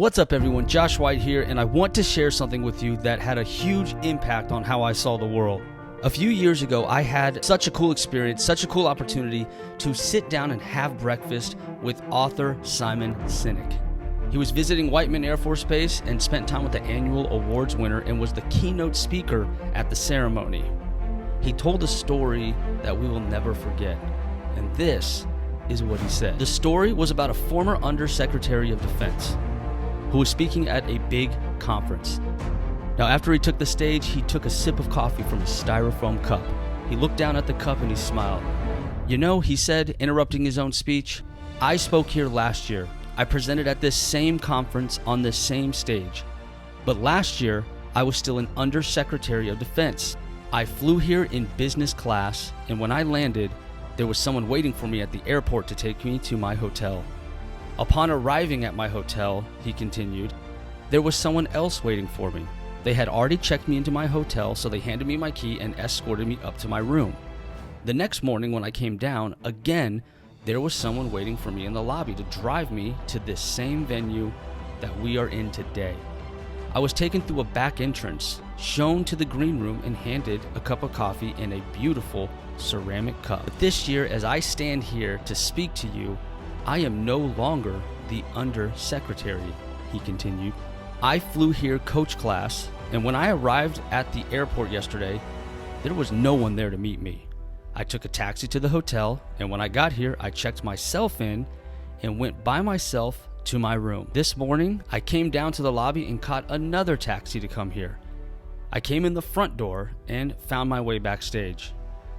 What's up everyone, Josh White here, and I want to share something with you that had a huge impact on how I saw the world. A few years ago, I had such a cool experience, such a cool opportunity to sit down and have breakfast with author Simon Sinek. He was visiting Whiteman Air Force Base and spent time with the annual awards winner and was the keynote speaker at the ceremony. He told a story that we will never forget, and this is what he said. The story was about a former Undersecretary of Defense who was speaking at a big conference. Now, after he took the stage, he took a sip of coffee from a styrofoam cup. He looked down at the cup and he smiled. "You know," he said, interrupting his own speech, "I spoke here last year. I presented at this same conference on this same stage. But last year, I was still an Undersecretary of Defense. I flew here in business class, and when I landed, there was someone waiting for me at the airport to take me to my hotel. Upon arriving at my hotel," he continued, "there was someone else waiting for me. They had already checked me into my hotel, so they handed me my key and escorted me up to my room. The next morning when I came down, again, there was someone waiting for me in the lobby to drive me to this same venue that we are in today. I was taken through a back entrance, shown to the green room, and handed a cup of coffee in a beautiful ceramic cup. But this year, as I stand here to speak to you, I am no longer the Undersecretary," he continued. "I flew here coach class, and when I arrived at the airport yesterday, there was no one there to meet me. I took a taxi to the hotel, and when I got here, I checked myself in and went by myself to my room. This morning, I came down to the lobby and caught another taxi to come here. I came in the front door and found my way backstage.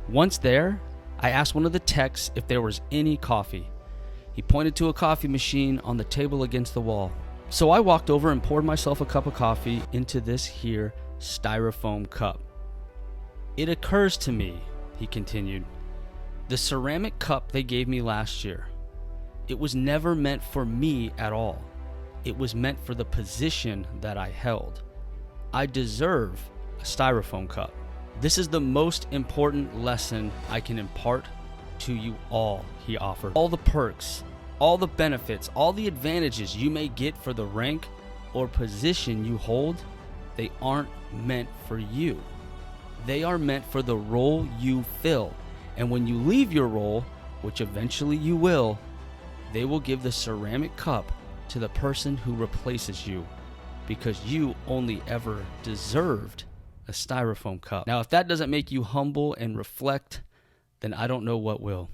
Once there, I asked one of the techs if there was any coffee. He pointed to a coffee machine on the table against the wall. So I walked over and poured myself a cup of coffee into this here styrofoam cup. It occurs to me," he continued, "the ceramic cup they gave me last year, it was never meant for me at all. It was meant for the position that I held. I deserve a styrofoam cup. This is the most important lesson I can impart to you all," he offered. "All the perks, all the benefits, all the advantages you may get for the rank or position you hold, they aren't meant for you. They are meant for the role you fill. And when you leave your role, which eventually you will, they will give the ceramic cup to the person who replaces you, because you only ever deserved a styrofoam cup." Now, if that doesn't make you humble and reflect, then I don't know what will.